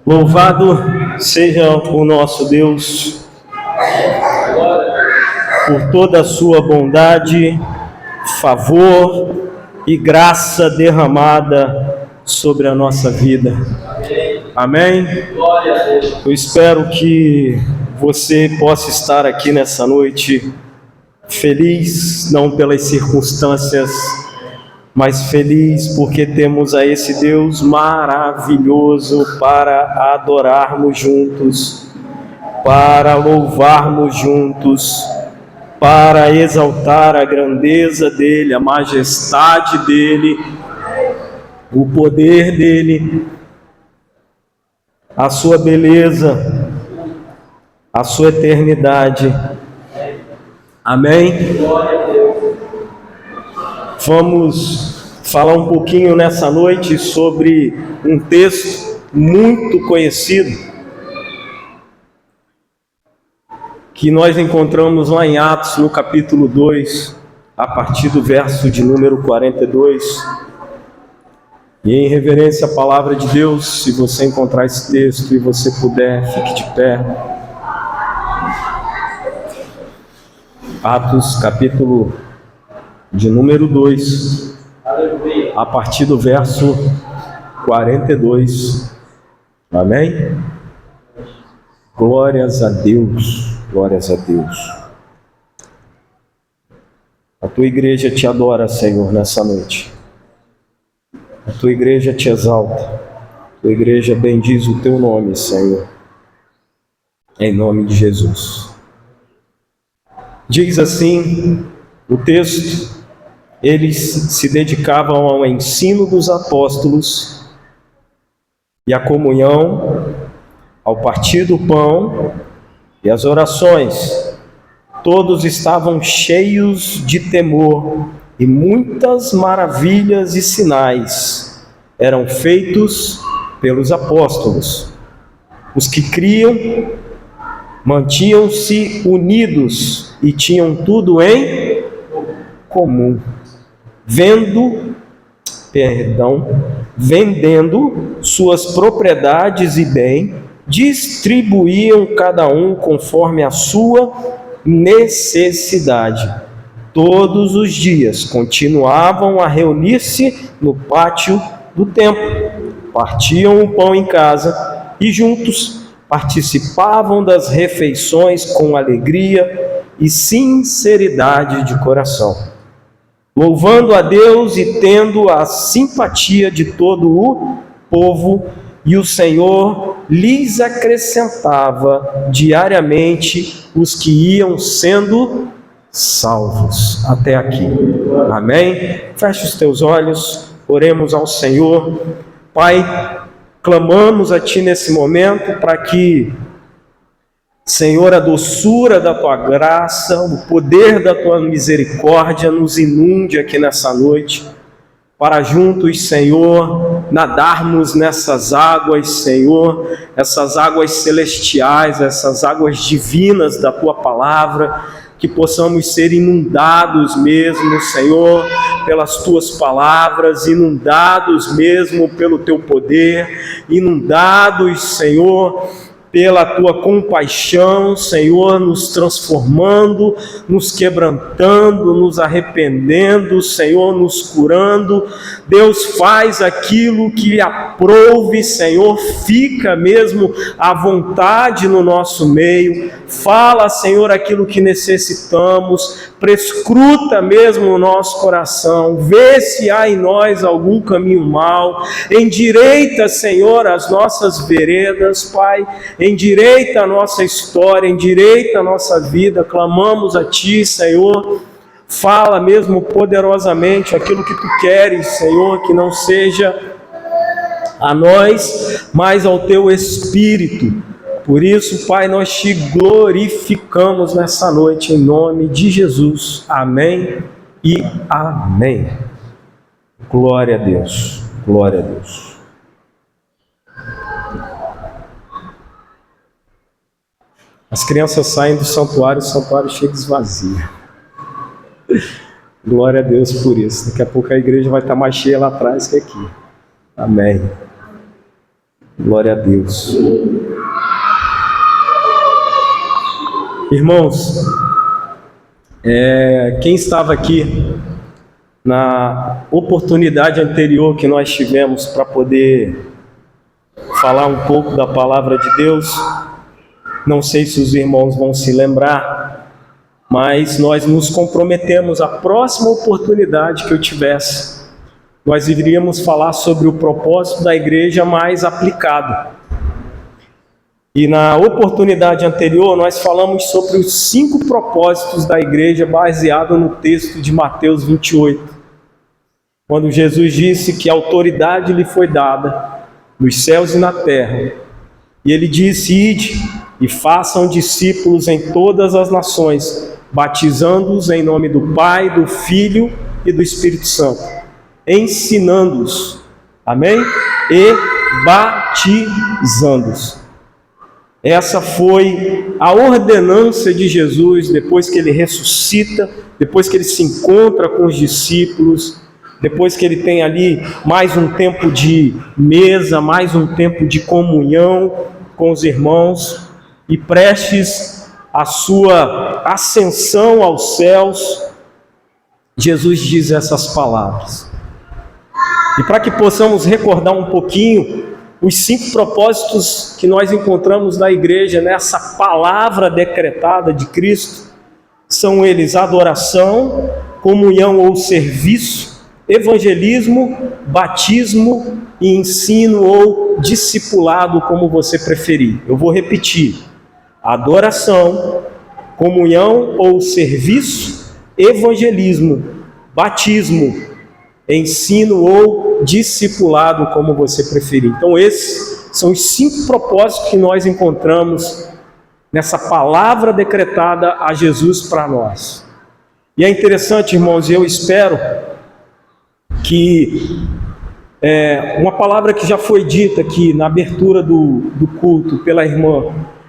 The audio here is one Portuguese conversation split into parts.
Louvado seja o nosso Deus por toda a sua bondade, favor e graça derramada sobre a nossa vida. Amém? Eu espero que você possa estar aqui nessa noite feliz, não pelas circunstâncias, mas feliz porque temos a esse Deus maravilhoso para adorarmos juntos, para louvarmos juntos, para exaltar a grandeza dEle, a majestade dEle, o poder dEle, a sua beleza, a sua eternidade. Amém? Vamos falar um pouquinho nessa noite sobre um texto muito conhecido que nós encontramos lá em Atos, no capítulo 2, a partir do verso de número 42. E em reverência à palavra de Deus, se você encontrar esse texto e você puder, fique de pé. Atos, capítulo de número 2, a partir do verso 42. Amém? Glórias a Deus, glórias a Deus. A tua igreja te adora, Senhor, nessa noite. A tua igreja te exalta. A tua igreja bendiz o teu nome, Senhor. Em nome de Jesus. Diz assim o texto: eles se dedicavam ao ensino dos apóstolos e à comunhão, ao partir do pão e às orações. Todos estavam cheios de temor e muitas maravilhas e sinais eram feitos pelos apóstolos. Os que criam mantinham-se unidos e tinham tudo em comum. Vendendo suas propriedades e bem, distribuíam cada um conforme a sua necessidade. Todos os dias continuavam a reunir-se no pátio do templo, partiam o pão em casa e juntos participavam das refeições com alegria e sinceridade de coração, louvando a Deus e tendo a simpatia de todo o povo, e o Senhor lhes acrescentava diariamente os que iam sendo salvos. Até aqui. Amém? Feche os teus olhos, oremos ao Senhor. Pai, clamamos a Ti nesse momento para que, Senhor, a doçura da Tua graça, o poder da Tua misericórdia nos inunde aqui nessa noite, para juntos, Senhor, nadarmos nessas águas, Senhor, essas águas celestiais, essas águas divinas da Tua palavra, que possamos ser inundados mesmo, Senhor, pelas Tuas palavras, inundados mesmo pelo Teu poder, inundados, Senhor, pela Tua compaixão, Senhor, nos transformando, nos quebrantando, nos arrependendo, Senhor, nos curando. Deus, faz aquilo que lhe aprouve, Senhor, fica mesmo à vontade no nosso meio. Fala, Senhor, aquilo que necessitamos, prescruta mesmo o nosso coração, vê se há em nós algum caminho mau, endireita, Senhor, as nossas veredas, Pai, endireita a nossa história, endireita a nossa vida. Clamamos a Ti, Senhor, fala mesmo poderosamente aquilo que Tu queres, Senhor, que não seja a nós, mas ao Teu Espírito. Por isso, Pai, nós Te glorificamos nessa noite, em nome de Jesus. Amém e amém. Glória a Deus, glória a Deus. As crianças saem do santuário, o santuário chega esvazio. Glória a Deus por isso. Daqui a pouco a igreja vai estar mais cheia lá atrás que aqui. Amém. Glória a Deus. Irmãos, quem estava aqui na oportunidade anterior que nós tivemos para poder falar um pouco da palavra de Deus, não sei se os irmãos vão se lembrar, mas nós nos comprometemos à próxima oportunidade que eu tivesse, nós iríamos falar sobre o propósito da igreja mais aplicado. E na oportunidade anterior nós falamos sobre os 5 propósitos da igreja baseado no texto de Mateus 28, quando Jesus disse que a autoridade lhe foi dada nos céus e na terra, e ele disse: ide e façam discípulos em todas as nações, batizando-os em nome do Pai, do Filho e do Espírito Santo, ensinando-os, amém? E batizando-os. Essa foi a ordenança de Jesus depois que ele ressuscita, depois que ele se encontra com os discípulos, depois que ele tem ali mais um tempo de mesa, mais um tempo de comunhão com os irmãos, e prestes a sua ascensão aos céus, Jesus diz essas palavras. E para que possamos recordar um pouquinho os 5 propósitos que nós encontramos na igreja, nessa palavra decretada de Cristo, são eles: adoração, comunhão ou serviço, evangelismo, batismo e ensino ou discipulado, como você preferir. Eu vou repetir: adoração, comunhão ou serviço, evangelismo, batismo, ensino ou discipulado, como você preferir. Então esses são os 5 propósitos que nós encontramos nessa palavra decretada a Jesus para nós. E é interessante, irmãos, e eu espero que uma palavra que já foi dita aqui na abertura do culto pela irmã,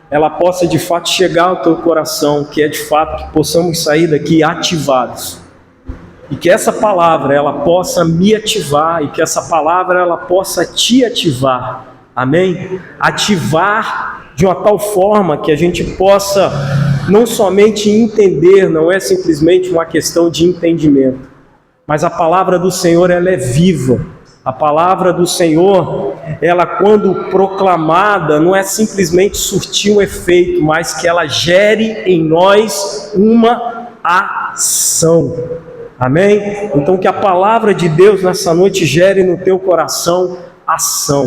ela possa de fato chegar ao teu coração, que é de fato que possamos sair daqui ativados. E que essa palavra ela possa me ativar, e que essa palavra ela possa te ativar, amém? Ativar de uma tal forma que a gente possa não somente entender, não é simplesmente uma questão de entendimento, mas a palavra do Senhor ela é viva. A palavra do Senhor, ela quando proclamada, não é simplesmente surtir um efeito, mas que ela gere em nós uma ação. Amém? Então que a palavra de Deus nessa noite gere no teu coração ação.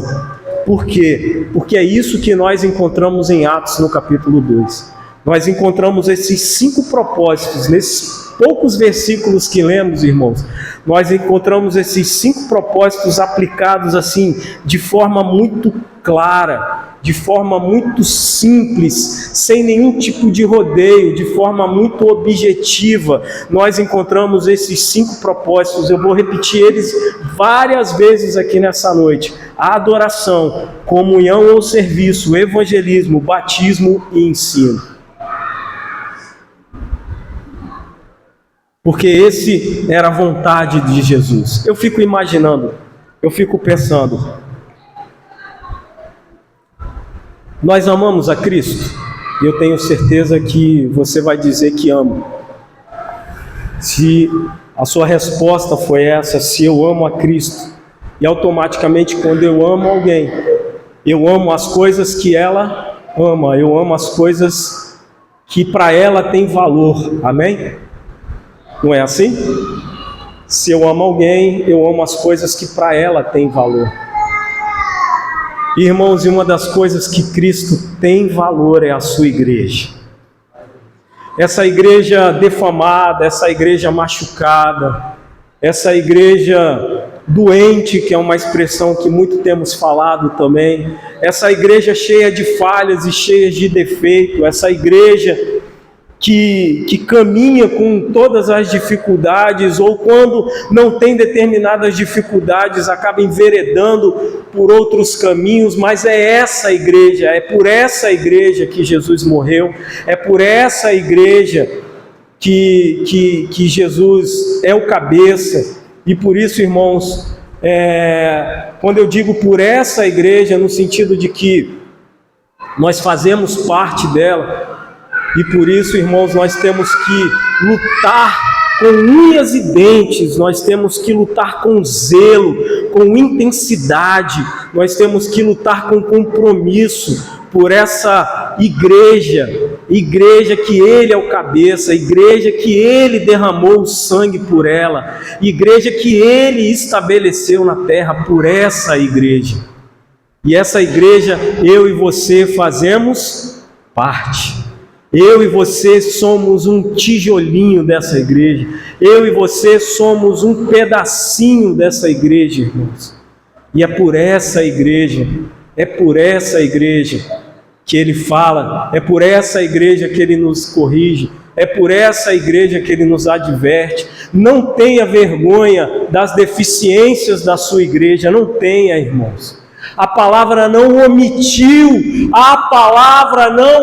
Por quê? Porque é isso que nós encontramos em Atos no capítulo 2. Nós encontramos esses 5 propósitos, nesses poucos versículos que lemos, irmãos. Nós encontramos esses 5 propósitos aplicados assim, de forma muito clara, de forma muito simples, sem nenhum tipo de rodeio, de forma muito objetiva. Nós encontramos esses 5 propósitos, eu vou repetir eles várias vezes aqui nessa noite: a adoração, comunhão ou serviço, evangelismo, batismo e ensino. Porque esse era a vontade de Jesus. Eu fico imaginando, eu fico pensando, nós amamos a Cristo? E eu tenho certeza que você vai dizer que ama. Se a sua resposta foi essa, se eu amo a Cristo, e automaticamente quando eu amo alguém, eu amo as coisas que ela ama, eu amo as coisas que para ela tem valor, amém? Não é assim? Se eu amo alguém, eu amo as coisas que para ela tem valor. Irmãos, e uma das coisas que Cristo tem valor é a sua igreja. Essa igreja defamada, essa igreja machucada, essa igreja doente, que é uma expressão que muito temos falado também, essa igreja cheia de falhas e cheia de defeito, essa igreja que caminha com todas as dificuldades, ou quando não tem determinadas dificuldades, acaba enveredando por outros caminhos, mas é essa igreja, é por essa igreja que Jesus morreu, é por essa igreja que Jesus é o cabeça. E por isso, irmãos, quando eu digo por essa igreja, no sentido de que nós fazemos parte dela, e por isso, irmãos, nós temos que lutar com unhas e dentes, nós temos que lutar com zelo, com intensidade, nós temos que lutar com compromisso por essa igreja que Ele é o cabeça, igreja que Ele derramou o sangue por ela, igreja que Ele estabeleceu na terra por essa igreja. E essa igreja, eu e você fazemos parte. Eu e você somos um tijolinho dessa igreja. Eu e você somos um pedacinho dessa igreja, irmãos. E é por essa igreja que Ele fala, é por essa igreja que Ele nos corrige, é por essa igreja que Ele nos adverte. Não tenha vergonha das deficiências da sua igreja, não tenha, irmãos. A palavra não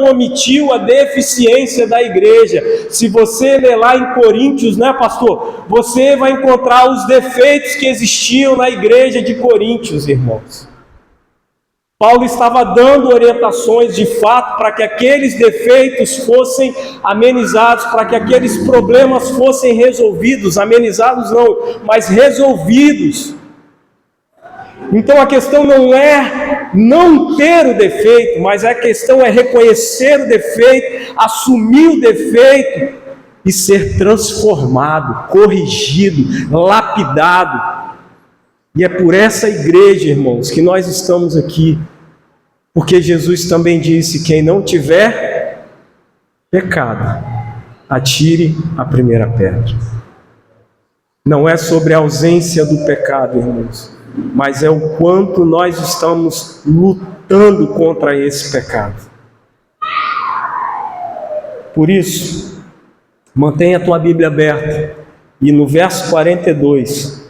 omitiu a deficiência da igreja. Se você ler lá em Coríntios, né, pastor? Você vai encontrar os defeitos que existiam na igreja de Coríntios, irmãos. Paulo estava dando orientações de fato para que aqueles defeitos fossem amenizados, para que aqueles problemas fossem resolvidos. Amenizados não, mas resolvidos. Então a questão não é não ter o defeito, mas a questão é reconhecer o defeito, assumir o defeito e ser transformado, corrigido, lapidado. E é por essa igreja, irmãos, que nós estamos aqui, porque Jesus também disse: quem não tiver pecado, atire a primeira pedra. Não é sobre a ausência do pecado, irmãos, mas é o quanto nós estamos lutando contra esse pecado. Por isso, mantenha a tua Bíblia aberta, e no verso 42,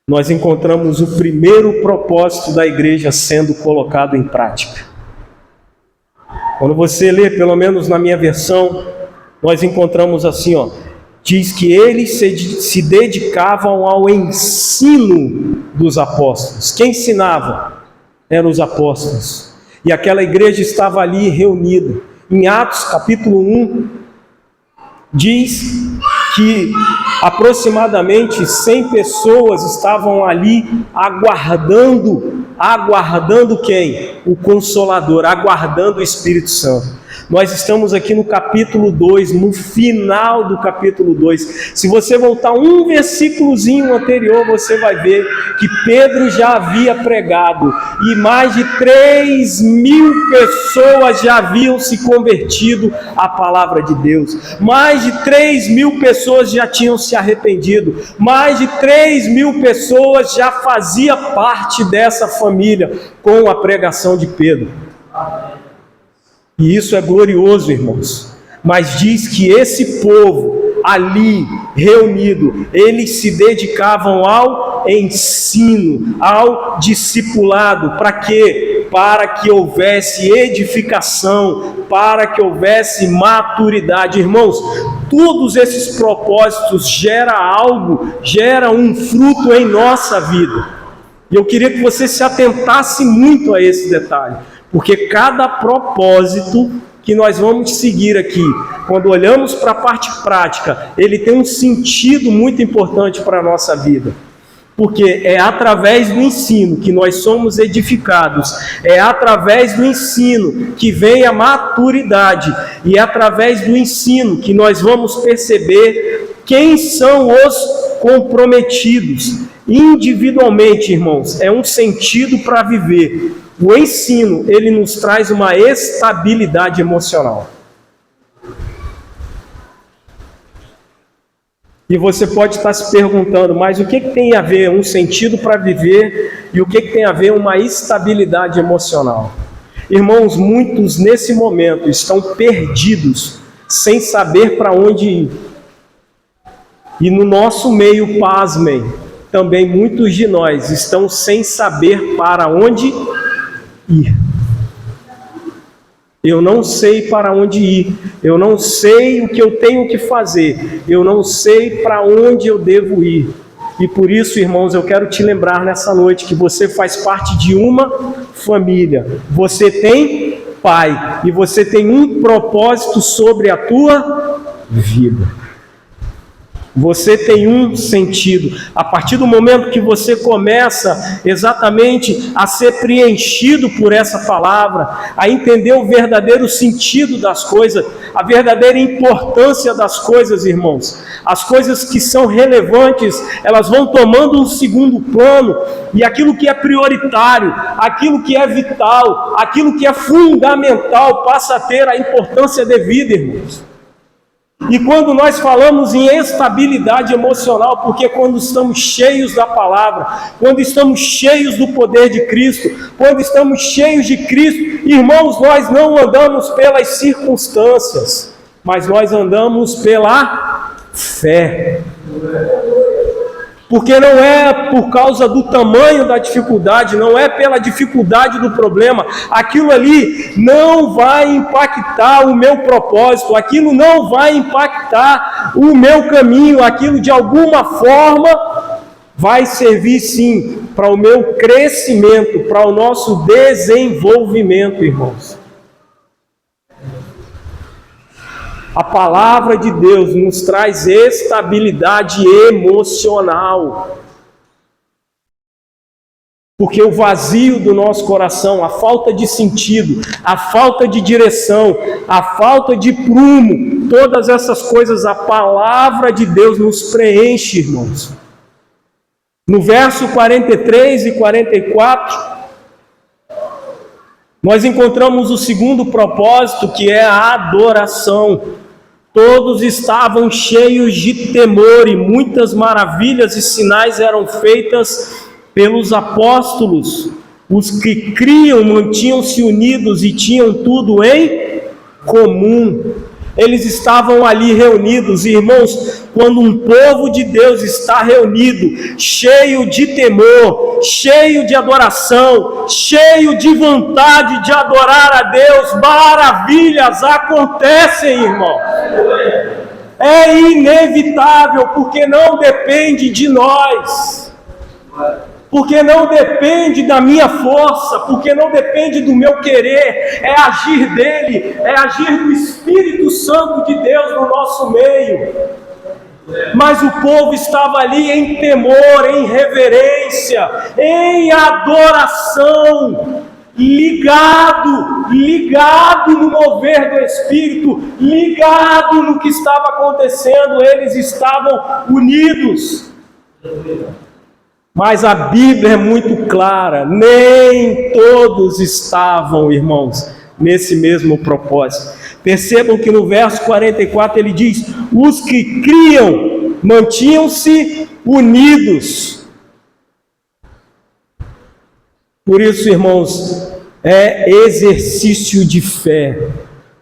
nós encontramos o primeiro propósito da igreja sendo colocado em prática. Quando você lê, pelo menos na minha versão, nós encontramos assim, diz que eles se dedicavam ao ensino dos apóstolos. Quem ensinava? Eram os apóstolos. E aquela igreja estava ali reunida. Em Atos capítulo 1, diz que aproximadamente 100 pessoas estavam ali aguardando quem? O Consolador, aguardando o Espírito Santo. Nós estamos aqui no capítulo 2, no final do capítulo 2. Se você voltar um versículozinho anterior, você vai ver que Pedro já havia pregado e mais de 3.000 pessoas já haviam se convertido à palavra de Deus. Mais de 3.000 pessoas já tinham se arrependido. Mais de 3.000 pessoas já faziam parte dessa família com a pregação de Pedro. E isso é glorioso, irmãos. Mas diz que esse povo ali reunido, eles se dedicavam ao ensino, ao discipulado. Para quê? Para que houvesse edificação, para que houvesse maturidade. Irmãos, todos esses propósitos geram um fruto em nossa vida. E eu queria que você se atentasse muito a esse detalhe. Porque cada propósito que nós vamos seguir aqui, quando olhamos para a parte prática, ele tem um sentido muito importante para a nossa vida. Porque é através do ensino que nós somos edificados, é através do ensino que vem a maturidade, e é através do ensino que nós vamos perceber quem são os comprometidos. Individualmente, irmãos, é um sentido para viver. O ensino, ele nos traz uma estabilidade emocional. E você pode estar se perguntando, mas o que tem a ver um sentido para viver e o que tem a ver uma estabilidade emocional? Irmãos, muitos nesse momento estão perdidos, sem saber para onde ir. E no nosso meio, pasmem, também muitos de nós estão sem saber para onde ir. Eu não sei para onde ir, eu não sei o que eu tenho que fazer, eu não sei para onde eu devo ir. E por isso, irmãos, eu quero te lembrar nessa noite que você faz parte de uma família. Você tem pai e você tem um propósito sobre a tua vida. Você tem um sentido. A partir do momento que você começa exatamente a ser preenchido por essa palavra, a entender o verdadeiro sentido das coisas, a verdadeira importância das coisas, irmãos, as coisas que são relevantes, elas vão tomando um segundo plano, e aquilo que é prioritário, aquilo que é vital, aquilo que é fundamental, passa a ter a importância devida, irmãos. E quando nós falamos em estabilidade emocional, porque quando estamos cheios da palavra, quando estamos cheios do poder de Cristo, quando estamos cheios de Cristo, irmãos, nós não andamos pelas circunstâncias, mas nós andamos pela fé. Porque não é por causa do tamanho da dificuldade, não é pela dificuldade do problema, aquilo ali não vai impactar o meu propósito, aquilo não vai impactar o meu caminho, aquilo de alguma forma vai servir sim para o meu crescimento, para o nosso desenvolvimento, irmãos. A palavra de Deus nos traz estabilidade emocional. Porque o vazio do nosso coração, a falta de sentido, a falta de direção, a falta de prumo, todas essas coisas, a palavra de Deus nos preenche, irmãos. No verso 43 e 44, nós encontramos o segundo propósito, que é a adoração. Todos estavam cheios de temor e muitas maravilhas e sinais eram feitas pelos apóstolos. Os que criam mantinham-se unidos e tinham tudo em comum. Eles estavam ali reunidos, irmãos. Quando um povo de Deus está reunido, cheio de temor, cheio de adoração, cheio de vontade de adorar a Deus, maravilhas acontecem, irmão. É inevitável, porque não depende de nós, porque não depende da minha força, porque não depende do meu querer, é agir dele, é agir do Espírito Santo de Deus no nosso meio. Mas o povo estava ali em temor, em reverência, em adoração, ligado no mover do Espírito, ligado no que estava acontecendo. Eles estavam unidos. Mas a Bíblia é muito clara, nem todos estavam, irmãos, nesse mesmo propósito. Percebam que no verso 44 ele diz: os que criam mantinham-se unidos. Por isso, irmãos, é exercício de fé.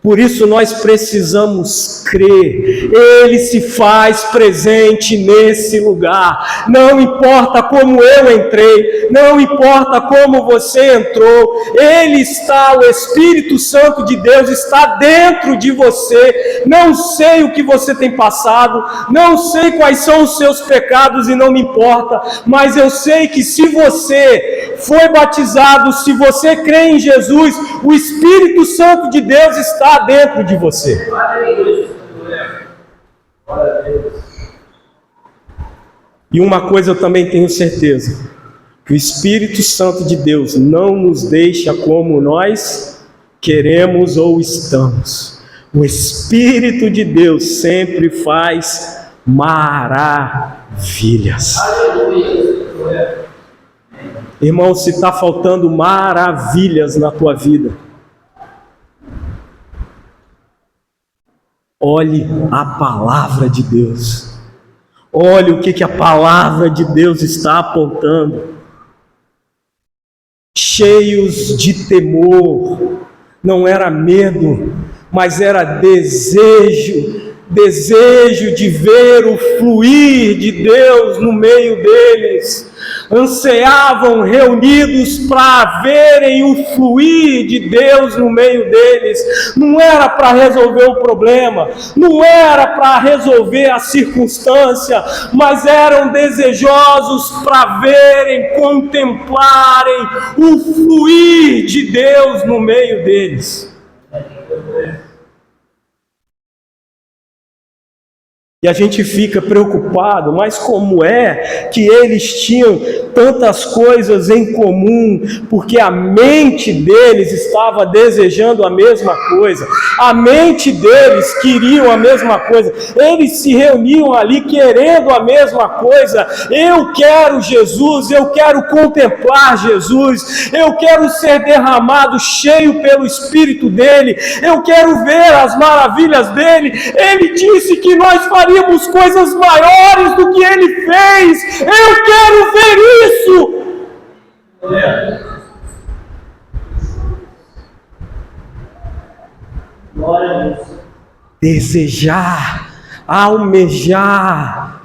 Por isso nós precisamos crer. Ele se faz presente nesse lugar. Não importa como eu entrei, não importa como você entrou, Ele está, o Espírito Santo de Deus está dentro de você. Não sei o que você tem passado, não sei quais são os seus pecados e não me importa, mas eu sei que se você foi batizado, se você crê em Jesus, o Espírito Santo de Deus está dentro de você. E uma coisa eu também tenho certeza, que o Espírito Santo de Deus não nos deixa como nós queremos ou estamos. O Espírito de Deus sempre faz maravilhas. Irmão, se está faltando maravilhas na tua vida, olhe a palavra de Deus. Olhe o que a palavra de Deus está apontando. Cheios de temor, não era medo, mas era desejo de ver o fluir de Deus no meio deles. ansiavam reunidos para verem o fluir de Deus no meio deles. Não era para resolver o problema, não era para resolver a circunstância, mas eram desejosos para verem, contemplarem o fluir de Deus no meio deles. E a gente fica preocupado, mas como é que eles tinham tantas coisas em comum? Porque a mente deles estava desejando a mesma coisa, a mente deles queriam a mesma coisa, eles se reuniam ali querendo a mesma coisa. Eu quero Jesus, eu quero contemplar Jesus, eu quero ser derramado cheio pelo Espírito dele, eu quero ver as maravilhas dele. Ele disse que nós faríamos coisas maiores do que ele fez. Eu quero ver isso. Glória a Deus. Desejar, almejar.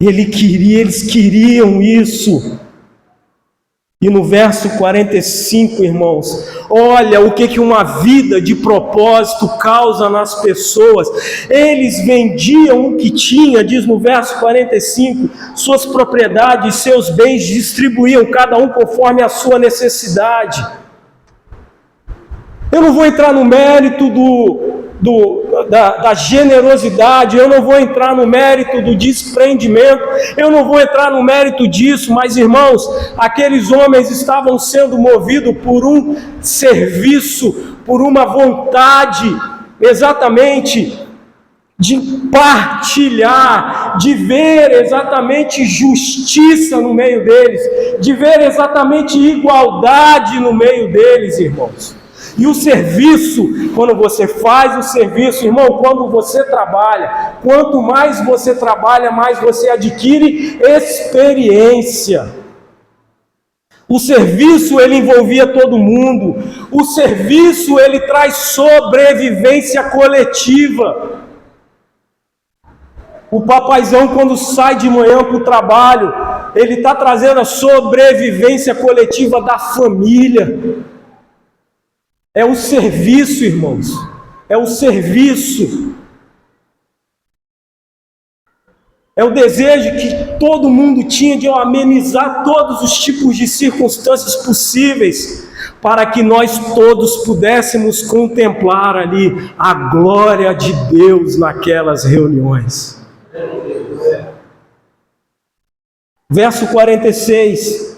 Eles queriam isso. E no verso 45, irmãos, olha o que uma vida de propósito causa nas pessoas. Eles vendiam o que tinha, diz no verso 45, suas propriedades, seus bens, distribuíam cada um conforme a sua necessidade. Eu não vou entrar no mérito da generosidade, eu não vou entrar no mérito do desprendimento, eu não vou entrar no mérito disso, mas irmãos, aqueles homens estavam sendo movidos por um serviço, por uma vontade, exatamente, de partilhar, de ver exatamente justiça no meio deles, de ver exatamente igualdade no meio deles, irmãos. E o serviço, quando você faz o serviço, irmão, quando você trabalha, quanto mais você trabalha, mais você adquire experiência. O serviço, ele envolvia todo mundo. O serviço, ele traz sobrevivência coletiva. O papaizão, quando sai de manhã para o trabalho, ele está trazendo a sobrevivência coletiva da família. É o serviço, irmãos, é o serviço. É o desejo que todo mundo tinha de amenizar todos os tipos de circunstâncias possíveis, para que nós todos pudéssemos contemplar ali a glória de Deus naquelas reuniões. Verso 46.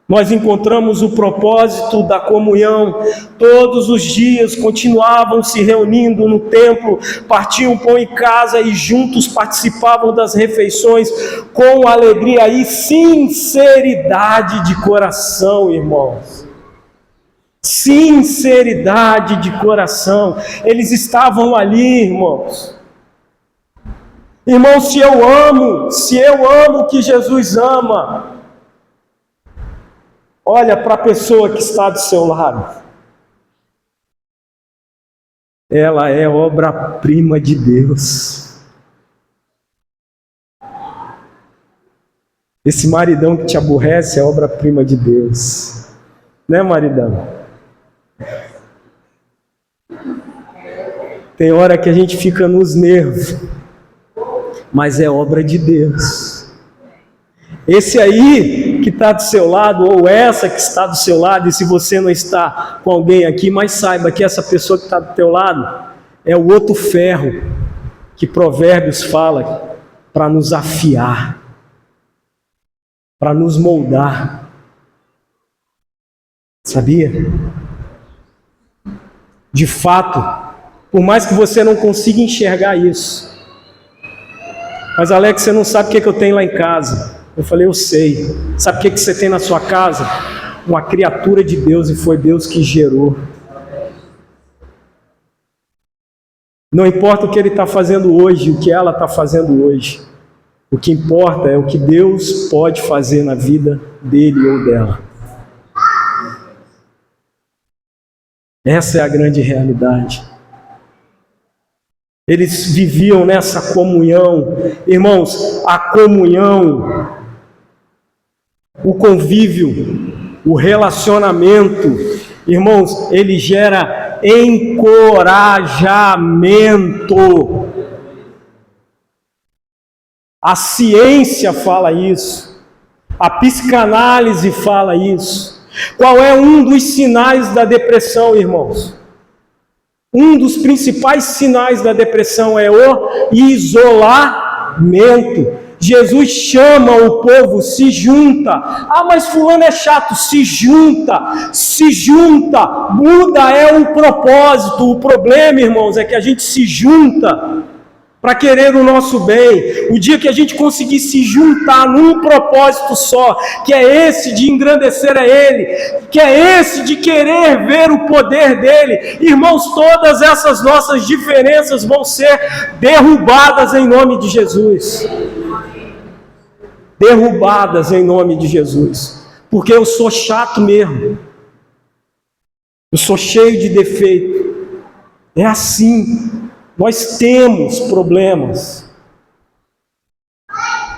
Nós encontramos o propósito da comunhão. Todos os dias continuavam se reunindo no templo, partiam pão em casa e juntos participavam das refeições com alegria e sinceridade de coração, irmãos. Sinceridade de coração. Eles estavam ali, irmãos. Irmão, se eu amo o que Jesus ama, olha para a pessoa que está do seu lado. Ela é obra-prima de Deus. Esse maridão que te aborrece é obra-prima de Deus. Né, maridão? Tem hora que a gente fica nos nervos, mas é obra de Deus. Esse aí que está do seu lado, ou essa que está do seu lado, e se você não está com alguém aqui, mas saiba que essa pessoa que está do teu lado é o outro ferro que Provérbios fala para nos afiar, para nos moldar. Sabia? De fato, por mais que você não consiga enxergar isso, mas Alex, você não sabe o que eu tenho lá em casa. Eu falei, eu sei. Sabe o que você tem na sua casa? Uma criatura de Deus, e foi Deus que gerou. Não importa o que ele está fazendo hoje, o que ela está fazendo hoje. O que importa é o que Deus pode fazer na vida dele ou dela. Essa é a grande realidade. Eles viviam nessa comunhão. Irmãos, a comunhão o convívio, o relacionamento, irmãos, ele gera encorajamento. A ciência fala isso, a psicanálise fala isso. Qual é um dos sinais da depressão, irmãos? Um dos principais sinais da depressão é o isolamento. Jesus chama o povo, se junta. Ah, mas fulano é chato. Se junta, se junta. Muda é o propósito. O problema, irmãos, é que a gente se junta para querer o nosso bem. O dia que a gente conseguir se juntar num propósito só, que é esse de engrandecer a Ele, que é esse de querer ver o poder dEle, irmãos, todas essas nossas diferenças vão ser derrubadas em nome de Jesus. Derrubadas em nome de Jesus. Porque eu sou chato mesmo. Eu sou cheio de defeito. É assim. Nós temos problemas.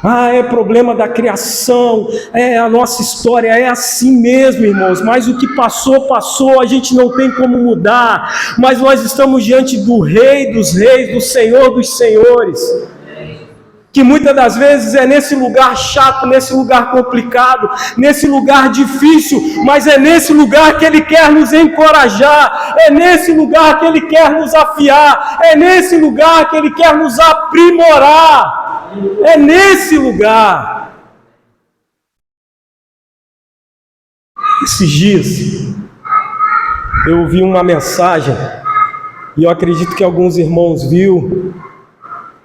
Ah, é problema da criação, é a nossa história, é assim mesmo, irmãos. Mas o que passou, passou, a gente não tem como mudar. Mas nós estamos diante do Rei dos Reis, do Senhor dos Senhores. Que muitas das vezes é nesse lugar chato, nesse lugar complicado, nesse lugar difícil, mas é nesse lugar que Ele quer nos encorajar, é nesse lugar que Ele quer nos afiar, é nesse lugar que Ele quer nos aprimorar, é nesse lugar. Esses dias eu ouvi uma mensagem, e eu acredito que alguns irmãos viram,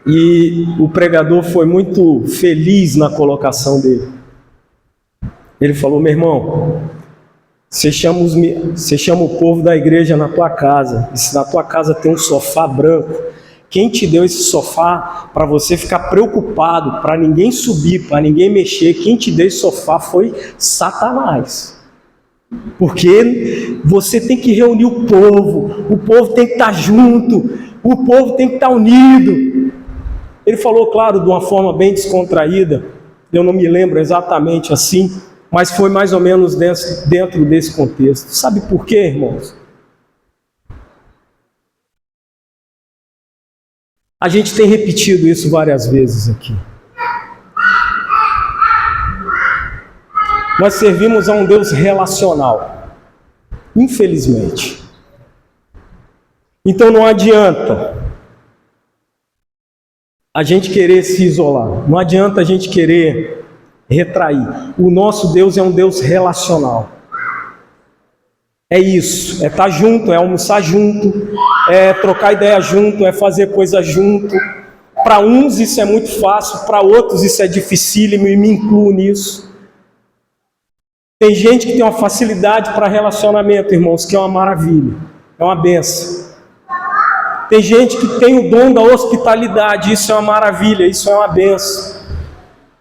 e o pregador foi muito feliz na colocação dele. Ele falou: meu irmão, você chama o povo da igreja na tua casa, e se na tua casa tem um sofá branco, quem te deu esse sofá para você ficar preocupado, para ninguém subir, para ninguém mexer, quem te deu esse sofá foi Satanás. Porque você tem que reunir o povo tem que estar junto, o povo tem que estar unido. Ele falou, claro, de uma forma bem descontraída, eu não me lembro exatamente assim, mas foi mais ou menos dentro desse contexto. Sabe por quê, irmãos? A gente tem repetido isso várias vezes aqui. Nós servimos a um Deus relacional, infelizmente. Então não adianta a gente querer se isolar, não adianta a gente querer retrair. O nosso Deus é um Deus relacional. É isso, é estar junto, é almoçar junto, é trocar ideia junto, é fazer coisa junto. Para uns isso é muito fácil, para outros isso é dificílimo, e me incluo nisso. Tem gente que tem uma facilidade para relacionamento, irmãos, que é uma maravilha, é uma benção. Tem gente que tem o dom da hospitalidade, isso é uma maravilha, isso é uma benção.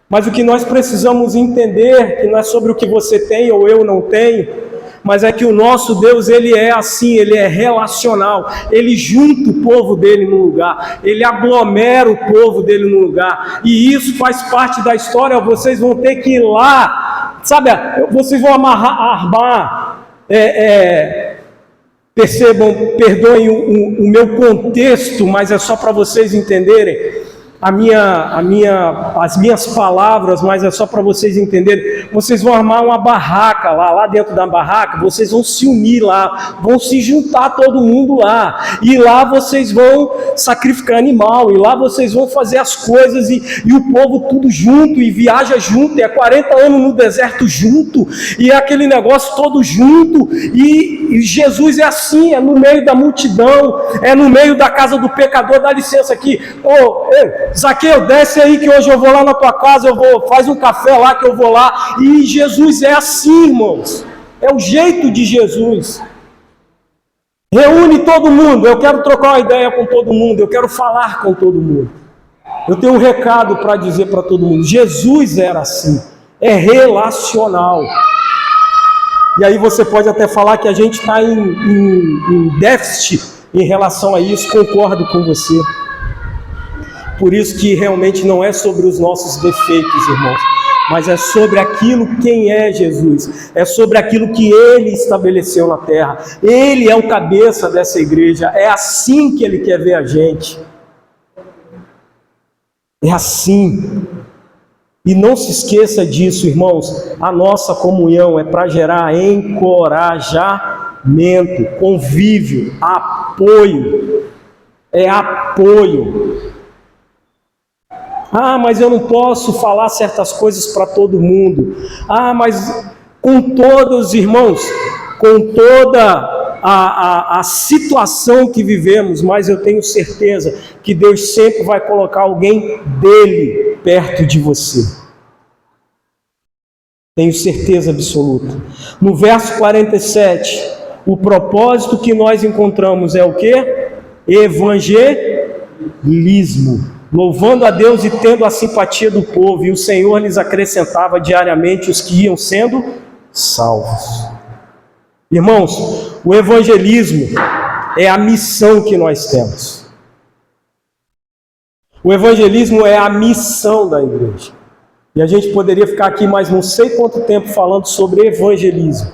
Mas o que nós precisamos entender, que não é sobre o que você tem ou eu não tenho, mas é que o nosso Deus, Ele é assim, Ele é relacional. Ele junta o povo dEle num lugar, Ele aglomera o povo dEle num lugar. E isso faz parte da história, vocês vão ter que ir lá, sabe, vocês vão armar, perdoem o meu contexto, mas é só para vocês entenderem as minhas palavras, mas é só para vocês entenderem. Vocês vão armar uma barraca lá dentro da barraca, vocês vão se unir lá, vão se juntar todo mundo lá, e lá vocês vão sacrificar animal, e lá vocês vão fazer as coisas, e o povo tudo junto, e viaja junto, e é 40 anos no deserto junto, e é aquele negócio todo junto, e Jesus é assim, é no meio da multidão, é no meio da casa do pecador. Dá licença aqui, Zaqueu, desce aí que hoje eu vou lá na tua casa, faz um café lá que eu vou lá. E Jesus é assim, irmãos, é o jeito de Jesus. Reúne todo mundo, eu quero trocar uma ideia com todo mundo, eu quero falar com todo mundo, eu tenho um recado para dizer para todo mundo. Jesus era assim, é relacional. E aí você pode até falar que a gente está em déficit em relação a isso, concordo com você. Por isso que realmente não é sobre os nossos defeitos, irmãos, mas é sobre aquilo quem é Jesus, é sobre aquilo que Ele estabeleceu na terra. Ele é o cabeça dessa igreja, é assim que Ele quer ver a gente. É assim. E não se esqueça disso, irmãos, a nossa comunhão é para gerar encorajamento, convívio, apoio. É apoio. Ah, mas eu não posso falar certas coisas para todo mundo. Ah, mas com todos, irmãos, com toda a situação que vivemos, mas eu tenho certeza que Deus sempre vai colocar alguém dele perto de você. Tenho certeza absoluta. No verso 47, o propósito que nós encontramos é o quê? Evangelismo. Louvando a Deus e tendo a simpatia do povo, e o Senhor lhes acrescentava diariamente os que iam sendo salvos. Irmãos, o evangelismo é a missão que nós temos. O evangelismo é a missão da igreja. E a gente poderia ficar aqui mais não sei quanto tempo falando sobre evangelismo,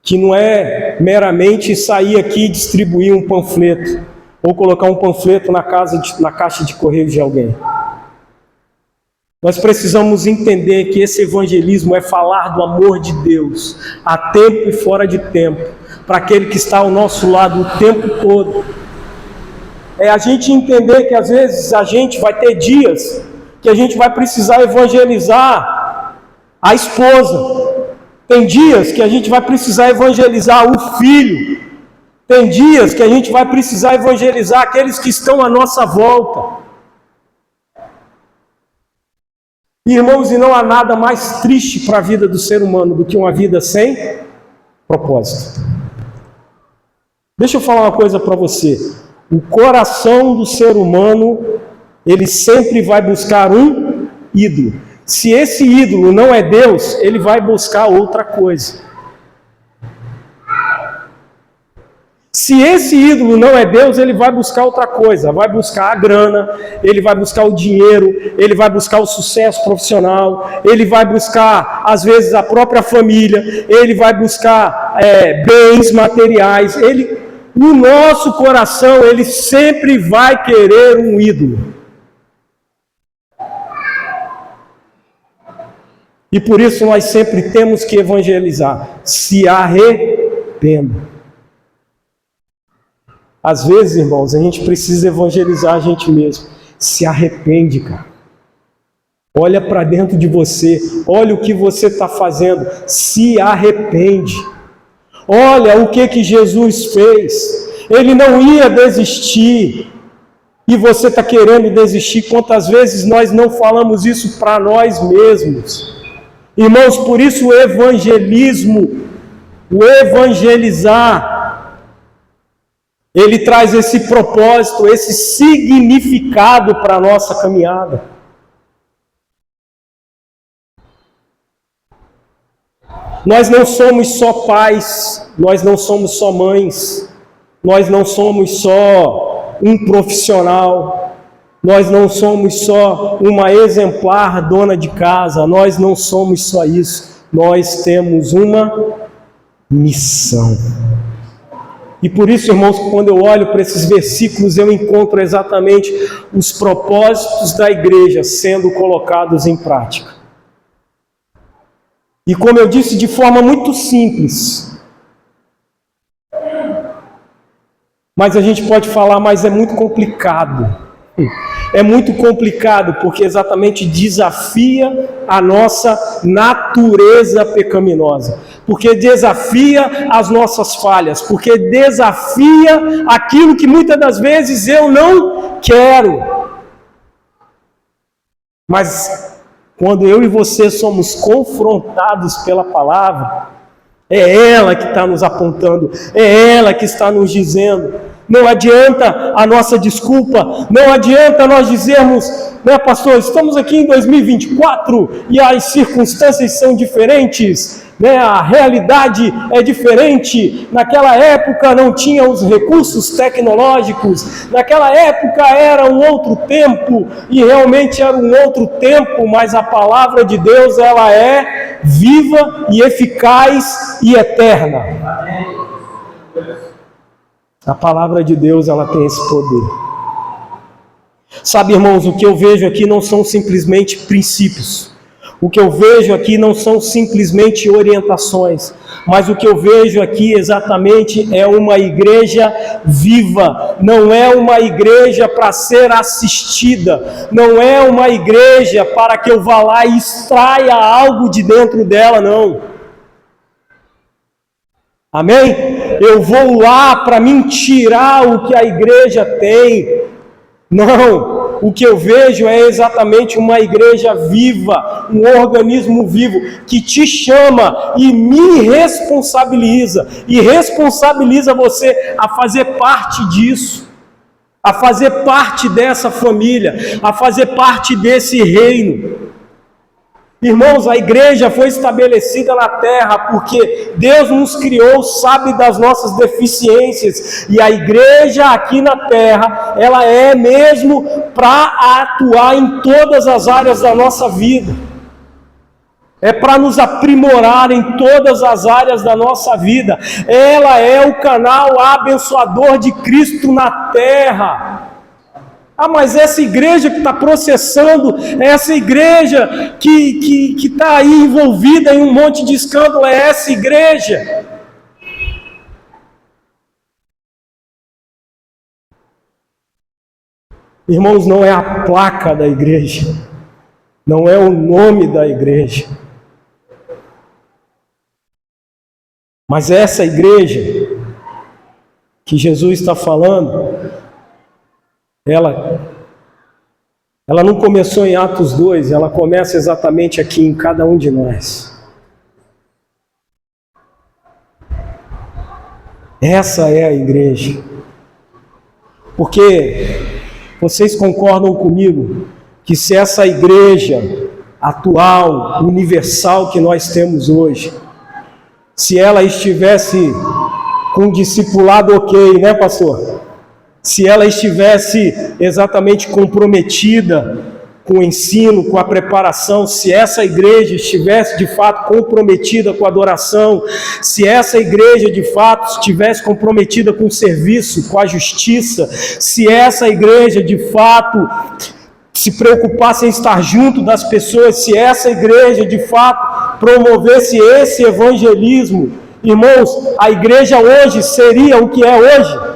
que não é meramente sair aqui e distribuir um panfleto, ou colocar um panfleto na caixa de correio de alguém. Nós precisamos entender que esse evangelismo é falar do amor de Deus, a tempo e fora de tempo, para aquele que está ao nosso lado o tempo todo. É a gente entender que às vezes a gente vai ter dias que a gente vai precisar evangelizar a esposa. Tem dias que a gente vai precisar evangelizar o filho. Tem dias que a gente vai precisar evangelizar aqueles que estão à nossa volta. Irmãos, e não há nada mais triste para a vida do ser humano do que uma vida sem propósito. Deixa eu falar uma coisa para você. O coração do ser humano, ele sempre vai buscar um ídolo. Se esse ídolo não é Deus, ele vai buscar outra coisa. Se esse ídolo não é Deus, ele vai buscar outra coisa, vai buscar a grana, ele vai buscar o dinheiro, ele vai buscar o sucesso profissional, ele vai buscar, às vezes, a própria família, ele vai buscar bens materiais, o nosso coração, ele sempre vai querer um ídolo. E por isso nós sempre temos que evangelizar, se arrependa. Às vezes, irmãos, a gente precisa evangelizar a gente mesmo. Se arrepende, cara. Olha para dentro de você. Olha o que você está fazendo. Se arrepende. Olha o que Jesus fez. Ele não ia desistir. E você está querendo desistir. Quantas vezes nós não falamos isso para nós mesmos? Irmãos, por isso o evangelismo, o evangelizar, ele traz esse propósito, esse significado para a nossa caminhada. Nós não somos só pais, nós não somos só mães, nós não somos só um profissional, nós não somos só uma exemplar dona de casa, nós não somos só isso, nós temos uma missão. E por isso, irmãos, quando eu olho para esses versículos, eu encontro exatamente os propósitos da igreja sendo colocados em prática. E como eu disse, de forma muito simples. Mas a gente pode falar, mas é muito complicado. É muito complicado porque exatamente desafia a nossa natureza pecaminosa. Porque desafia as nossas falhas. Porque desafia aquilo que muitas das vezes eu não quero. Mas quando eu e você somos confrontados pela palavra, é ela que está nos apontando, é ela que está nos dizendo. Não adianta a nossa desculpa, não adianta nós dizermos, pastor, estamos aqui em 2024 e as circunstâncias são diferentes. né? A realidade é diferente. Naquela época não tinha os recursos tecnológicos, naquela época era um outro tempo, e realmente era um outro tempo, mas a palavra de Deus, ela é viva e eficaz e eterna. A palavra de Deus, ela tem esse poder. Sabe, irmãos, o que eu vejo aqui não são simplesmente princípios. O que eu vejo aqui não são simplesmente orientações, mas o que eu vejo aqui exatamente é uma igreja viva. Não é uma igreja para ser assistida, não é uma igreja para que eu vá lá e extraia algo de dentro dela, não. Amém? Eu vou lá para me tirar o que a igreja tem. Não, o que eu vejo é exatamente uma igreja viva, um organismo vivo, que te chama e me responsabiliza, e responsabiliza você a fazer parte disso, a fazer parte dessa família, a fazer parte desse reino. Irmãos, a igreja foi estabelecida na terra porque Deus nos criou, sabe das nossas deficiências, e a igreja aqui na terra, ela é mesmo para atuar em todas as áreas da nossa vida, é para nos aprimorar em todas as áreas da nossa vida. Ela é o canal abençoador de Cristo na terra. Ah, mas essa igreja que está processando, essa igreja que está aí envolvida em um monte de escândalo, é essa igreja. Irmãos, não é a placa da igreja, não é o nome da igreja, mas essa igreja que Jesus está falando, ela não começou em Atos 2, ela começa exatamente aqui em cada um de nós. Essa é a igreja. Porque vocês concordam comigo que se essa igreja atual, universal que nós temos hoje, se ela estivesse com um discipulado ok, né, pastor? Se ela estivesse exatamente comprometida com o ensino, com a preparação, se essa igreja estivesse de fato comprometida com a adoração, se essa igreja de fato estivesse comprometida com o serviço, com a justiça, se essa igreja de fato se preocupasse em estar junto das pessoas, se essa igreja de fato promovesse esse evangelismo, irmãos, a igreja hoje seria o que é hoje?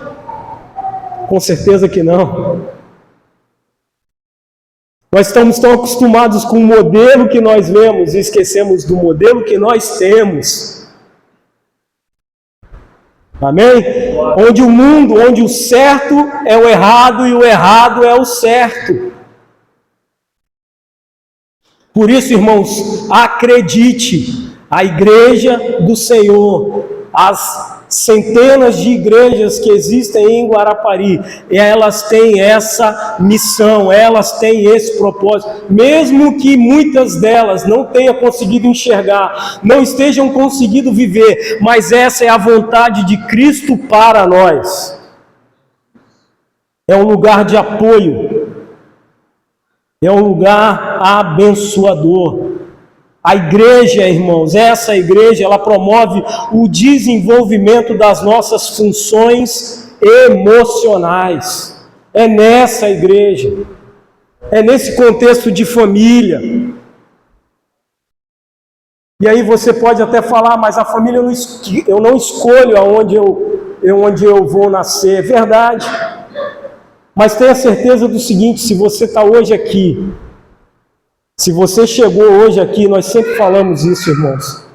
Com certeza que não. Nós estamos tão acostumados com o modelo que nós vemos e esquecemos do modelo que nós temos. Amém? Onde o mundo, onde o certo é o errado e o errado é o certo. Por isso, irmãos, acredite, a igreja do Senhor, as centenas de igrejas que existem em Guarapari, elas têm essa missão, elas têm esse propósito, mesmo que muitas delas não tenham conseguido enxergar, não estejam conseguindo viver, mas essa é a vontade de Cristo para nós. É um lugar de apoio, é um lugar abençoador. A igreja, irmãos, essa igreja, ela promove o desenvolvimento das nossas funções emocionais. É nessa igreja, é nesse contexto de família. E aí você pode até falar, mas a família eu não escolho onde eu vou nascer. É verdade. Mas tenha certeza do seguinte, se você está hoje aqui, se você chegou hoje aqui, nós sempre falamos isso, irmãos,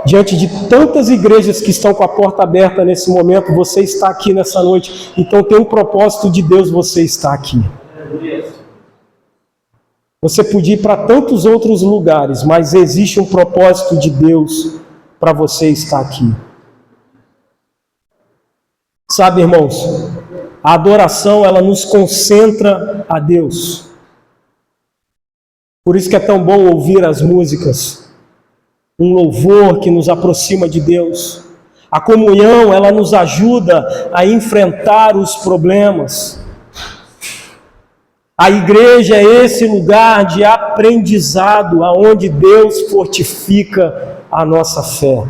diante de tantas igrejas que estão com a porta aberta nesse momento, você está aqui nessa noite, então tem um propósito de Deus você estar aqui. Você podia ir para tantos outros lugares, mas existe um propósito de Deus para você estar aqui. Sabe, irmãos, a adoração, ela nos concentra a Deus. Por isso que é tão bom ouvir as músicas. um louvor que nos aproxima de Deus. A comunhão, ela nos ajuda a enfrentar os problemas. A igreja é esse lugar de aprendizado, aonde Deus fortifica a nossa fé.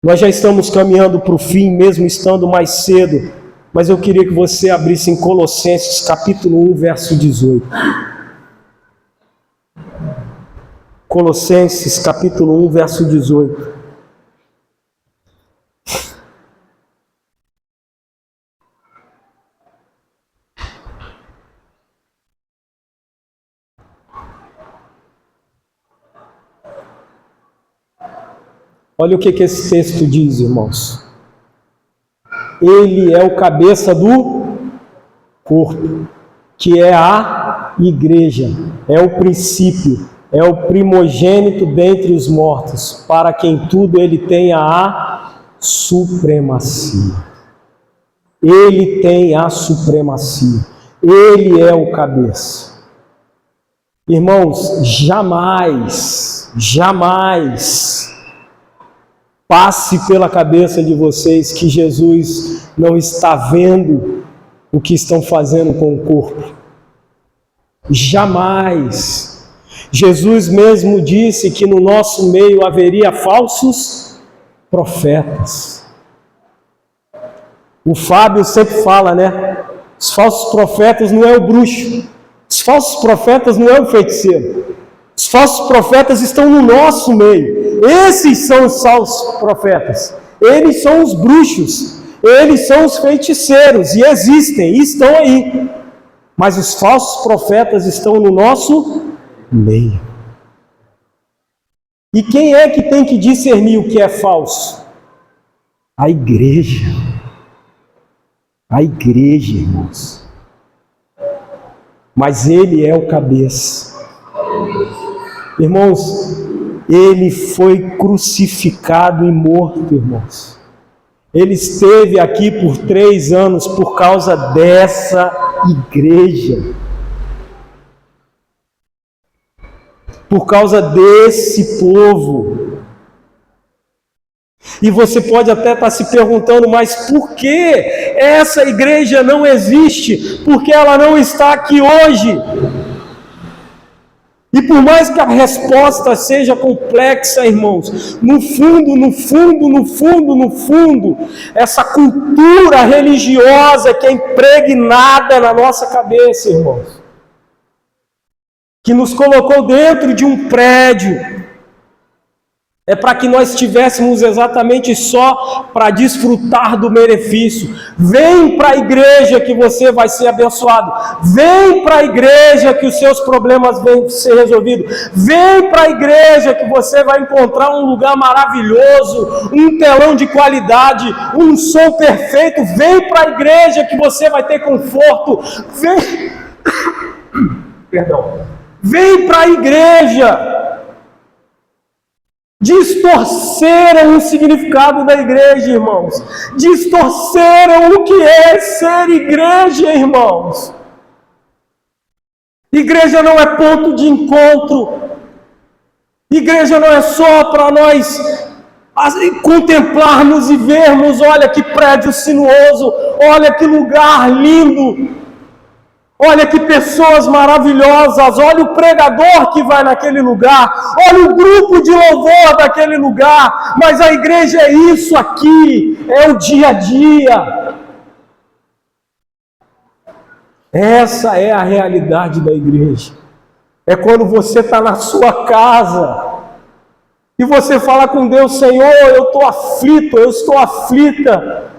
Nós já estamos caminhando para o fim, mesmo estando mais cedo, mas eu queria que você abrisse em Colossenses capítulo 1, verso 18. Colossenses capítulo 1, verso 18. Olha o que esse texto diz, irmãos. Ele é o cabeça do corpo, que é a igreja, é o princípio, é o primogênito dentre os mortos, para quem tudo ele tenha a supremacia. Ele tem a supremacia, ele é o cabeça. Irmãos, jamais passe pela cabeça de vocês que Jesus não está vendo o que estão fazendo com o corpo. Jamais. Jesus mesmo disse que no nosso meio haveria falsos profetas. O Fábio sempre fala, né? Os falsos profetas não é o bruxo. Os falsos profetas não é o feiticeiro. Os falsos profetas estão no nosso meio. Esses são os falsos profetas. Eles são os bruxos. Eles são os feiticeiros. E existem, e estão aí. Mas os falsos profetas estão no nosso meio. E quem é que tem que discernir o que é falso? A igreja. A igreja, irmãos. Mas ele é o cabeça. Irmãos, ele foi crucificado e morto, irmãos. Ele esteve aqui por 3 anos por causa dessa igreja. Por causa desse povo. E você pode até estar se perguntando, mas por que essa igreja não existe? Por que ela não está aqui hoje? E por mais que a resposta seja complexa, irmãos, no fundo, essa cultura religiosa que é impregnada na nossa cabeça, irmãos, que nos colocou dentro de um prédio, é para que nós estivéssemos exatamente só para desfrutar do benefício. Vem para a igreja que você vai ser abençoado. Vem para a igreja que os seus problemas vão ser resolvidos. Vem para a igreja que você vai encontrar um lugar maravilhoso, um telão de qualidade, um som perfeito. Vem para a igreja que você vai ter conforto. Vem para a igreja. Distorceram o significado da igreja, irmãos. Distorceram o que é ser igreja, irmãos. Igreja não é ponto de encontro. Igreja não é só para nós contemplarmos e vermos, olha que prédio sinuoso, olha que lugar lindo. Olha que pessoas maravilhosas, olha o pregador que vai naquele lugar, olha o grupo de louvor daquele lugar, mas a igreja é isso aqui, é o dia a dia. Essa é a realidade da igreja. É quando você está na sua casa e você fala com Deus, Senhor, eu estou aflito, eu estou aflita.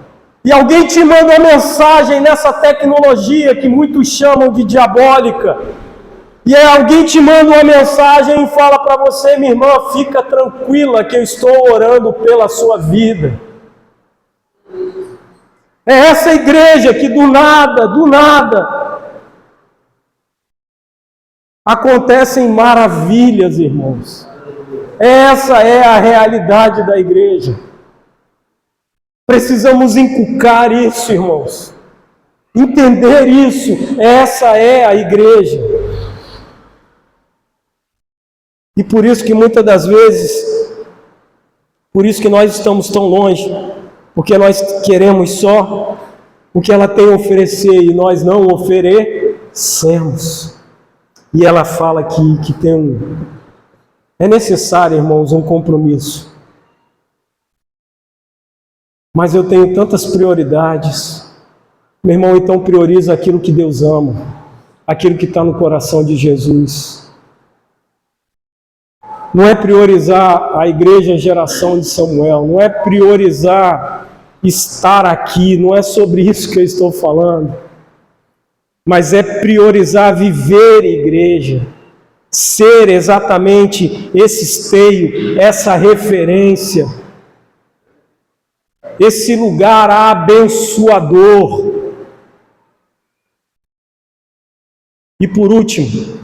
E alguém te manda uma mensagem nessa tecnologia que muitos chamam de diabólica. E aí alguém te manda uma mensagem e fala para você, minha irmã, fica tranquila que eu estou orando pela sua vida. É essa igreja que do nada, acontecem maravilhas, irmãos. Essa é a realidade da igreja. Precisamos inculcar isso, irmãos. Entender isso. Essa é a igreja. E por isso que muitas das vezes, por isso que nós estamos tão longe, porque nós queremos só o que ela tem a oferecer e nós não oferecemos. E ela fala que é necessário, irmãos, um compromisso. Mas eu tenho tantas prioridades. Meu irmão, então prioriza aquilo que Deus ama, aquilo que está no coração de Jesus. Não é priorizar a igreja geração de Samuel, não é priorizar estar aqui, não é sobre isso que eu estou falando, mas é priorizar viver igreja, ser exatamente esse esteio, essa referência, esse lugar abençoador. E por último,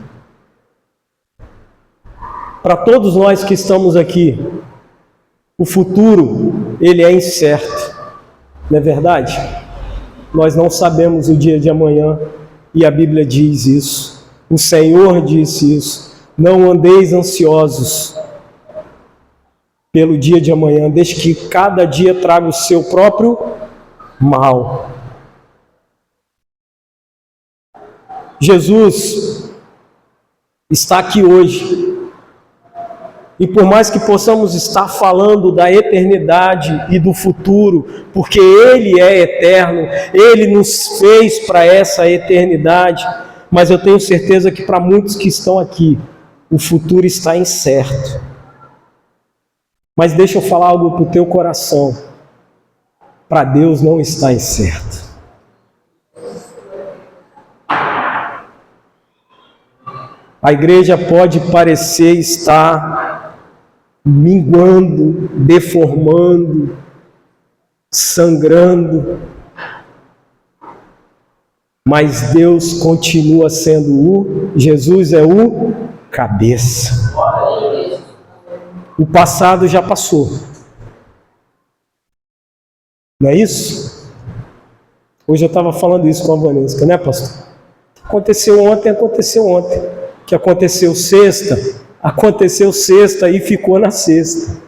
para todos nós que estamos aqui, o futuro, ele é incerto, não é verdade? Nós não sabemos o dia de amanhã, e a Bíblia diz isso, o Senhor disse isso, não andeis ansiosos pelo dia de amanhã, desde que cada dia traga o seu próprio mal. Jesus está aqui hoje, e por mais que possamos estar falando da eternidade e do futuro, porque Ele é eterno, Ele nos fez para essa eternidade, mas eu tenho certeza que para muitos que estão aqui, o futuro está incerto. Mas deixa eu falar algo para o teu coração, para Deus não está incerto. A igreja pode parecer estar minguando, deformando, sangrando, mas Deus continua sendo Jesus é o cabeça. O passado já passou, não é isso? Hoje eu estava falando isso com a Vanessa, né, pastor? Aconteceu ontem. O que aconteceu sexta e ficou na sexta.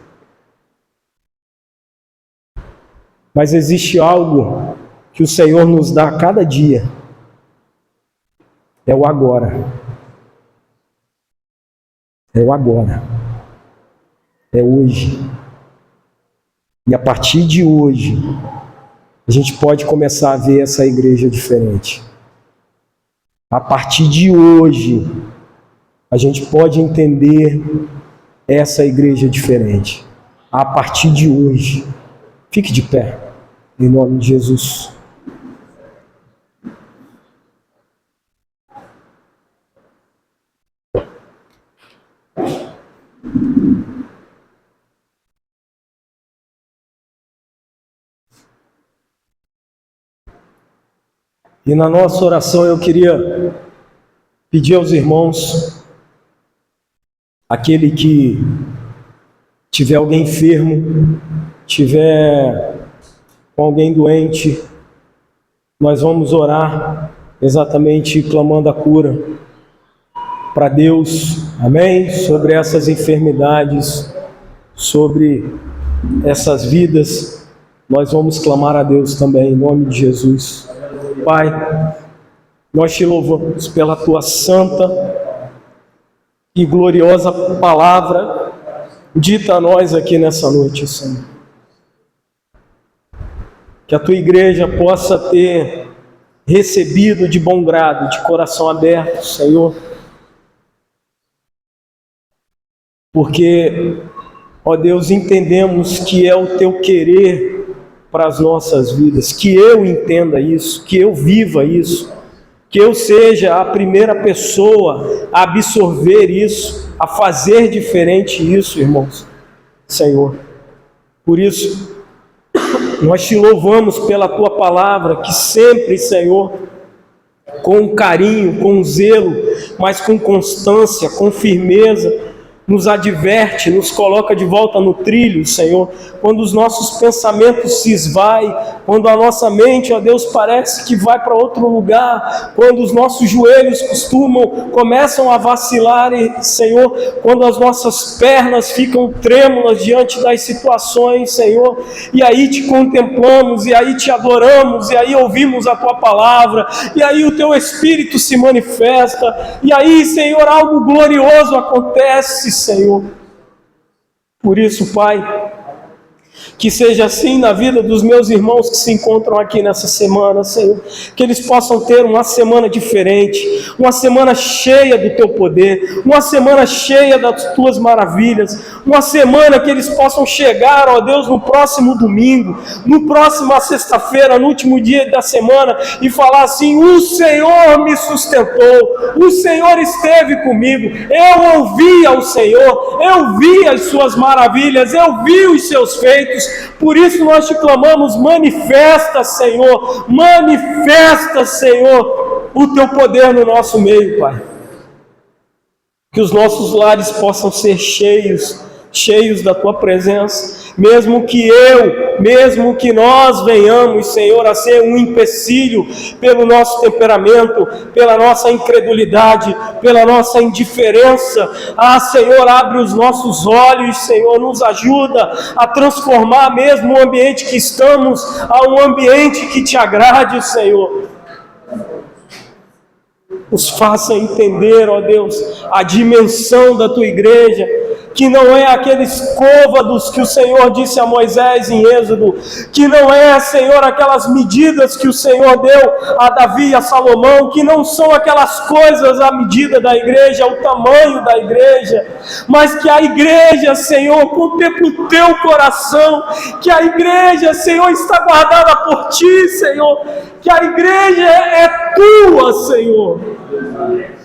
Mas existe algo que o Senhor nos dá a cada dia. É o agora. É o agora. É hoje. E a partir de hoje, a gente pode começar a ver essa igreja diferente. A partir de hoje, a gente pode entender essa igreja diferente. A partir de hoje. Fique de pé, em nome de Jesus. E na nossa oração eu queria pedir aos irmãos, aquele que tiver alguém enfermo, tiver com alguém doente, nós vamos orar exatamente clamando a cura para Deus, amém? Sobre essas enfermidades, sobre essas vidas, nós vamos clamar a Deus também, em nome de Jesus. Pai, nós te louvamos pela tua santa e gloriosa palavra dita a nós aqui nessa noite, Senhor. Que a tua igreja possa ter recebido de bom grado, de coração aberto, Senhor. Porque, ó Deus, entendemos que é o teu querer para as nossas vidas, que eu entenda isso, que eu viva isso, que eu seja a primeira pessoa a absorver isso, a fazer diferente isso, irmãos, Senhor. Por isso, nós te louvamos pela tua palavra, que sempre, Senhor, com carinho, com zelo, mas com constância, com firmeza, nos adverte, nos coloca de volta no trilho, Senhor. Quando os nossos pensamentos se esvaem, quando a nossa mente, ó Deus, parece que vai para outro lugar, quando os nossos joelhos começam a vacilar, Senhor, quando as nossas pernas ficam trêmulas diante das situações, Senhor, e aí te contemplamos, e aí te adoramos, e aí ouvimos a Tua palavra, e aí o Teu Espírito se manifesta, e aí, Senhor, algo glorioso acontece, Senhor. Por isso, Pai, que seja assim na vida dos meus irmãos que se encontram aqui nessa semana, Senhor. Que eles possam ter uma semana diferente, uma semana cheia do Teu poder, uma semana cheia das Tuas maravilhas, uma semana que eles possam chegar, ó Deus, no próximo domingo, no próximo sexta-feira, no último dia da semana, e falar assim: o Senhor me sustentou, o Senhor esteve comigo, eu ouvi ao Senhor, eu vi as Suas maravilhas, eu vi os Seus feitos. Por isso nós te clamamos: manifesta, Senhor, o Teu poder no nosso meio, Pai. Que os nossos lares possam ser cheios da Tua presença, mesmo que nós venhamos, Senhor, a ser um empecilho pelo nosso temperamento, pela nossa incredulidade, pela nossa indiferença. Senhor, abre os nossos olhos, Senhor, nos ajuda a transformar mesmo o ambiente que estamos a um ambiente que Te agrade, Senhor. Nos faça entender, ó Deus, a dimensão da Tua igreja, que não é aqueles côvados que o Senhor disse a Moisés em Êxodo, que não é, Senhor, aquelas medidas que o Senhor deu a Davi e a Salomão, que não são aquelas coisas à medida da igreja, o tamanho da igreja, mas que a igreja, Senhor, contempla o Teu coração, que a igreja, Senhor, está guardada por Ti, Senhor, que a igreja é Tua, Senhor.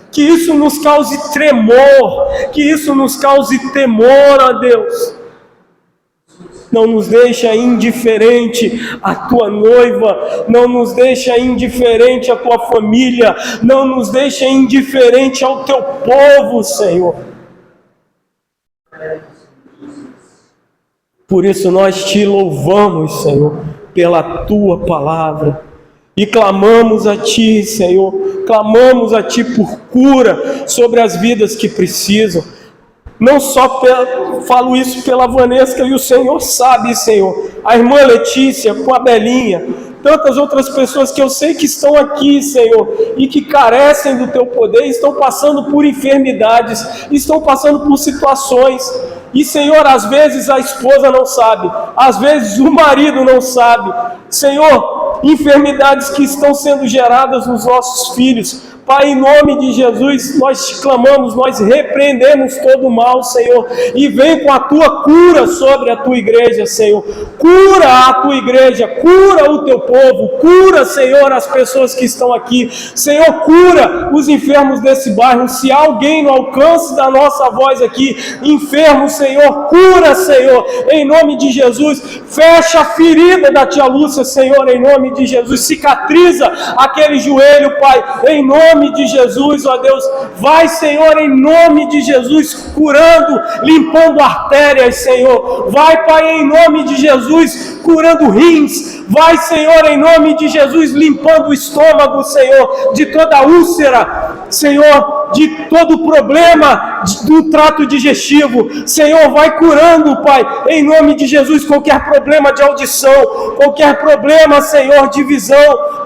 Que isso nos cause tremor, que isso nos cause temor, ó Deus. Não nos deixa indiferente a Tua noiva, não nos deixa indiferente a Tua família, não nos deixa indiferente ao Teu povo, Senhor. Por isso nós Te louvamos, Senhor, pela Tua palavra. E clamamos a Ti, Senhor, clamamos a Ti por cura sobre as vidas que precisam. Não só falo isso pela Vanessa, e o Senhor sabe, Senhor, a irmã Letícia, com a Belinha, tantas outras pessoas que eu sei que estão aqui, Senhor, e que carecem do Teu poder, estão passando por enfermidades, estão passando por situações. E, Senhor, às vezes a esposa não sabe, às vezes o marido não sabe. Senhor, enfermidades que estão sendo geradas nos nossos filhos. Pai, em nome de Jesus, nós te clamamos, nós repreendemos todo o mal, Senhor, e vem com a Tua cura sobre a Tua igreja, Senhor. Cura a Tua igreja, cura o Teu povo, cura, Senhor, as pessoas que estão aqui. Senhor, cura os enfermos desse bairro. Se há alguém no alcance da nossa voz aqui, enfermo, Senhor, cura, Senhor, em nome de Jesus. Fecha a ferida da tia Lúcia, Senhor, em nome de Jesus. Cicatriza aquele joelho, Pai, em nome de Jesus, ó Deus. Vai, Senhor, em nome de Jesus, curando, limpando artérias, Senhor. Vai, Pai, em nome de Jesus, curando rins. Vai, Senhor, em nome de Jesus, limpando o estômago, Senhor, de toda úlcera, Senhor, de todo problema do trato digestivo. Senhor, vai curando, Pai, em nome de Jesus, qualquer problema de audição, qualquer problema, Senhor, de visão.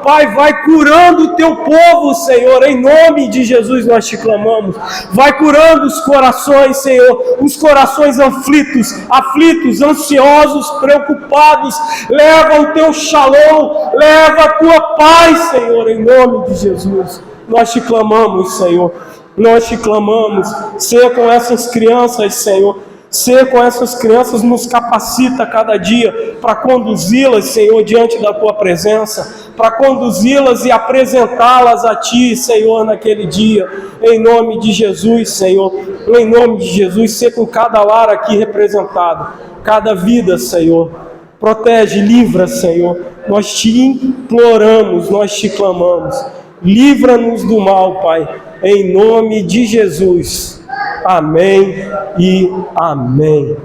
Pai, vai curando o Teu povo, Senhor, em nome de Jesus nós te clamamos. Vai curando os corações, Senhor, os corações aflitos, ansiosos, preocupados. Leva o Teu shalom, leva a Tua paz, Senhor, em nome de Jesus. Nós te clamamos, Senhor, nós te clamamos. Ser com essas crianças, Senhor, ser com essas crianças, nos capacita cada dia para conduzi-las, Senhor, diante da Tua presença, para conduzi-las e apresentá-las a Ti, Senhor, naquele dia, em nome de Jesus, Senhor, em nome de Jesus. Ser com cada lar aqui representado, cada vida, Senhor, protege, livra, Senhor, nós Te imploramos, nós Te clamamos, livra-nos do mal, Pai, em nome de Jesus. Amém e amém.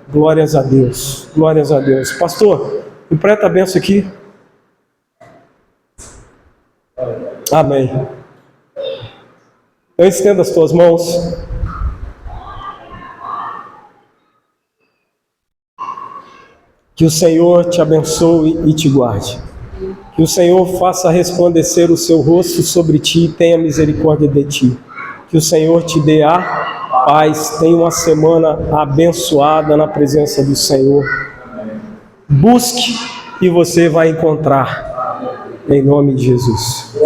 Glórias a Deus. Glórias a Deus. Pastor, empresta a benção aqui. Amém. Eu estendo as tuas mãos. Que o Senhor te abençoe e te guarde. Que o Senhor faça resplandecer o seu rosto sobre ti e tenha misericórdia de ti. Que o Senhor te dê a paz. Tenha uma semana abençoada na presença do Senhor. Busque e você vai encontrar. Em nome de Jesus.